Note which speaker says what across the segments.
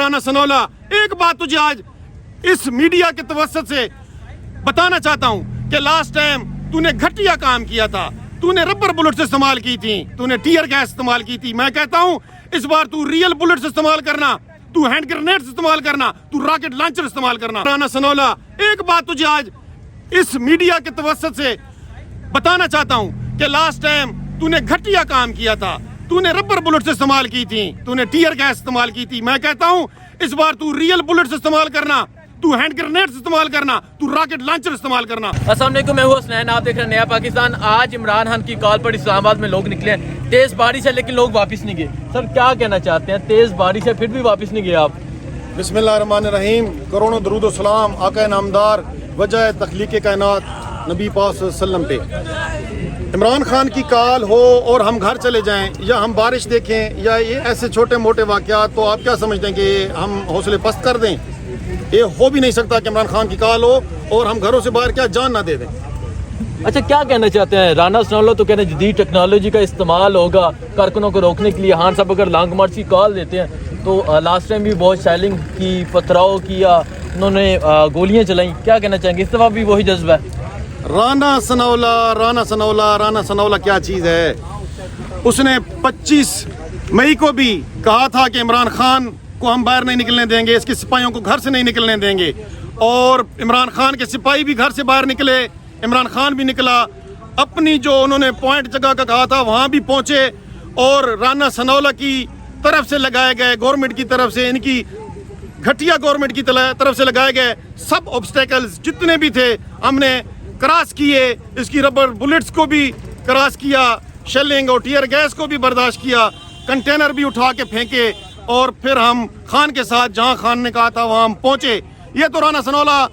Speaker 1: رانا سنولا ایک بات تجھے آج اس میڈیا کے توسط سے بتانا چاہتا ہوں کہ لاسٹ ٹائم تو نے گھٹیا کام کیا تھا, تو نے ربر بلٹس استعمال کی تھی, تو نے ٹیئر گیس استعمال کی تھی. میں کہتا ہوں اس بار تو ریئل بلٹس استعمال کرنا, تو ہینڈ گرینیڈز استعمال کرنا, تو راکٹ لانچر استعمال کرنا. رانا سنولا ایک بات تجھے آج اس میڈیا کے توسط سے بتانا چاہتا ہوں کہ لاسٹ ٹائم تو نے گھٹیا کام کیا تھا, تو نے ربر بلٹس استعمال کی تھی, تو نے ٹیئر گیس استعمال کی تھی. میں کہتا ہوں اس بار تو ریئل بلٹس استعمال کرنا, تو ہینڈ گرینیڈز استعمال کرنا, تو راکٹ لانچر استعمال کرنا.
Speaker 2: السلام علیکم, میں ہوں حسنین, آپ دیکھ رہے ہیں نیا پاکستان. آج عمران خان کی کال پر اسلام آباد میں لوگ نکلے ہیں. تیز بارش ہے لیکن لوگ واپس نہیں گئے. سر کیا کہنا چاہتے ہیں, تیز بارش ہے پھر بھی واپس نہیں گئے آپ؟
Speaker 1: بسم اللہ الرحمن الرحیم. کروڑوں درود و سلام آقا نامدار وجہ تخلیق کائنات نبی پاک صلی اللہ علیہ وسلم پہ. عمران خان کی کال ہو اور ہم گھر چلے جائیں یا ہم بارش دیکھیں یا یہ ایسے چھوٹے موٹے واقعات, تو آپ کیا سمجھتے ہیں کہ ہم حوصلے پست کر دیں؟ یہ ہو بھی نہیں سکتا کہ عمران خان کی کال ہو اور ہم گھروں سے باہر کیا جان نہ دے دیں.
Speaker 2: اچھا کیا کہنا چاہتے ہیں رانا سنولا؟ تو کہنا جدید ٹیکنالوجی کا استعمال ہوگا کارکنوں کو روکنے کے لیے. خان صاحب اگر لانگ مارچ کی کال دیتے ہیں تو لاسٹ ٹائم بھی بہت شیلنگ کی, پتھراؤ کیا, انہوں نے گولیاں چلائیں. کیا کہنا چاہیں گے, اس دفعہ بھی وہی جذبہ ہے؟
Speaker 1: رانا سنولا کیا چیز ہے. اس نے 25 مئی کو بھی کہا تھا کہ عمران خان کو ہم باہر نہیں نکلنے دیں گے, اس کے سپاہیوں کو گھر سے نہیں نکلنے دیں گے. اور عمران خان کے سپاہی بھی گھر سے باہر نکلے, عمران خان بھی نکلا, اپنی جو انہوں نے پوائنٹ جگہ کا کہا تھا وہاں بھی پہنچے. اور رانا سنولا کی طرف سے لگائے گئے, گورنمنٹ کی طرف سے, ان کی گھٹیا گورنمنٹ کی طرف سے لگائے گئے سب آبسٹیکلز جتنے بھی تھے ہم نے کراس کیے. اس کی ربر بلٹس کو بھی کراس کیا, شیلنگ اور ٹیئر گیس کو بھی برداشت کیا, کنٹینر بھی اٹھا کے پھینکے, اور پھر ہم خان کے ساتھ جہاں خان نے کہا تھا وہاں ہم پہنچے. یہ تو رانا سنولا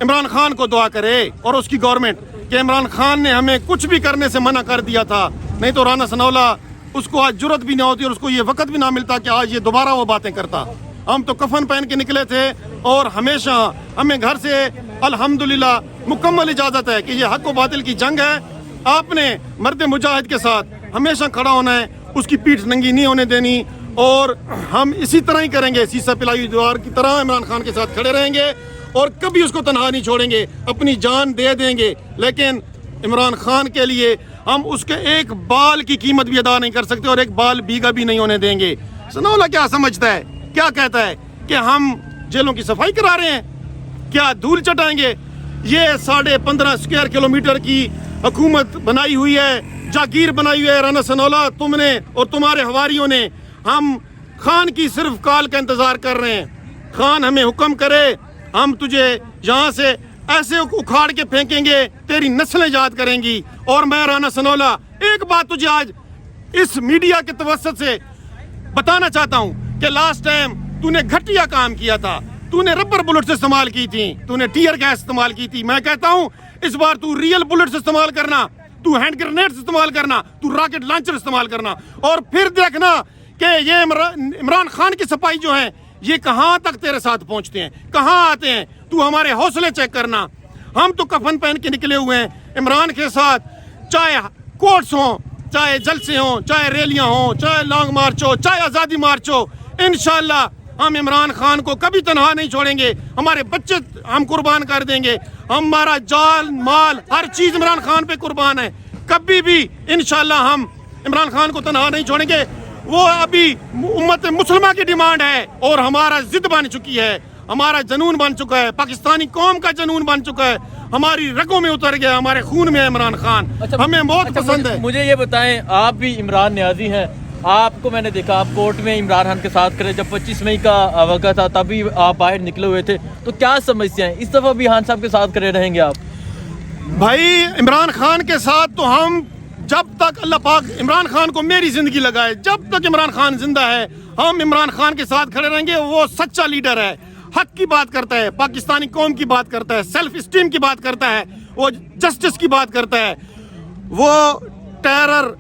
Speaker 1: عمران خان کو دعا کرے اور اس کی گورنمنٹ کہ عمران خان نے ہمیں کچھ بھی کرنے سے منع کر دیا تھا, نہیں تو رانا سنولا اس کو آج جرت بھی نہ ہوتی اور اس کو یہ وقت بھی نہ ملتا کہ آج یہ دوبارہ وہ باتیں کرتا. ہم تو کفن پہن کے نکلے تھے اور ہمیشہ ہمیں گھر سے الحمدللہ مکمل اجازت ہے کہ یہ حق و باطل کی جنگ ہے. آپ نے مرد مجاہد کے ساتھ ہمیشہ کھڑا ہونا ہے, اس کی پیٹھ ننگی نہیں ہونے دینی, اور ہم اسی طرح ہی کریں گے. سیسا پلائی دیوار کی طرح عمران خان کے ساتھ کھڑے رہیں گے اور کبھی اس کو تنہا نہیں چھوڑیں گے, اپنی جان دے دیں گے. لیکن عمران خان کے لیے ہم اس کے ایک بال کی قیمت بھی ادا نہیں کر سکتے اور ایک بال بھیگا بھی نہیں ہونے دیں گے. سنولا کیا سمجھتا ہے, کیا کہتا ہے کہ ہم جیلوں کی صفائی کرا رہے ہیں, کیا دھول چٹائیں گے؟ یہ 15.5 اسکوائر کلومیٹر کی حکومت بنائی ہوئی ہے, جاگیر بنائی ہوئی ہے رانا سنولا تم نے اور تمہارے حواریوں نے. ہم خان کی صرف کال کا انتظار کر رہے ہیں. خان ہمیں حکم کرے, ہم تجھے یہاں سے ایسے اکھاڑ کے پھینکیں گے, تیری نسلیں یاد کریں گی. اور میں رانا سنولا ایک بات تجھے آج اس میڈیا کے توسط سے بتانا چاہتا ہوں کہ لاسٹ ٹائم تو نے گھٹیا کام کیا تھا, تو نے ربر بلٹس استعمال کی تھی, تو نے ٹیئر گیس استعمال کی تھی. میں کہتا ہوں اس بار تو ریئل بلٹس استعمال کرنا, تو ہینڈ گرینیڈز استعمال کرنا, تو راکٹ لانچر استعمال کرنا. اور پھر دیکھنا کہ یہ عمران خان کے سپاہی جو ہیں یہ کہاں تک تیرے ساتھ پہنچتے ہیں, کہاں آتے ہیں. تو ہمارے حوصلے چیک کرنا. ہم تو کفن پہن کے نکلے ہوئے ہیں عمران کے ساتھ, چاہے کوٹس ہوں, چاہے جلسے ہوں, چاہے ریلیاں ہوں, چاہے لانگ مارچ ہو, چاہے آزادی مارچ ہو. انشاءاللہ ہم عمران خان کو کبھی تنہا نہیں چھوڑیں گے. ہمارے بچے ہم قربان کر دیں گے, ہمارا جان مال ہر چیز عمران خان پہ قربان ہے. کبھی بھی انشاءاللہ ہم عمران خان کو تنہا نہیں چھوڑیں گے. وہ ابھی امت مسلمہ کی ڈیمانڈ ہے اور ہمارا ضد بن چکی ہے, ہمارا جنون بن چکا ہے, پاکستانی قوم کا جنون بن چکا ہے. ہماری رگوں میں اتر گیا, ہمارے خون میں ہے عمران خان. ہمیں بہت پسند ہے.
Speaker 2: مجھے یہ بتائیں, آپ بھی عمران نیازی ہیں, آپ کو میں نے دیکھا آپ کورٹ میں عمران خان کے ساتھ کھڑے, جب 25 مئی کا وقت تھا تبھی آپ باہر نکلے ہوئے تھے. تو کیا سمجھتے ہیں اس دفعہ بھی خان صاحب کے ساتھ کھڑے رہیں گے آپ؟
Speaker 1: بھائی عمران خان کے ساتھ تو ہم جب تک اللہ پاک عمران خان کو میری زندگی لگائے, جب تک عمران خان زندہ ہے ہم عمران خان کے ساتھ کھڑے رہیں گے. وہ سچا لیڈر ہے, حق کی بات کرتا ہے, پاکستانی قوم کی بات کرتا ہے, سیلف اسٹیم کی بات کرتا ہے, وہ جسٹس کی بات کرتا ہے, وہ ٹیرر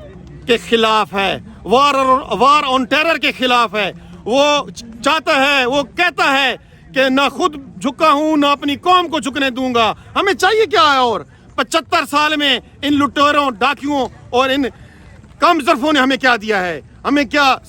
Speaker 1: کے خلاف ہے, وار آن ٹیرر کے خلاف ہے. وہ چاہتا ہے, وہ کہتا ہے کہ نہ خود جھکا ہوں نہ اپنی قوم کو جھکنے دوں گا. ہمیں چاہیے کیا ہے؟ اور 75 سال میں ان لٹیروں, ڈاکیوں اور ان کم ظرفوں نے ہمیں کیا دیا ہے؟ ہمیں کیا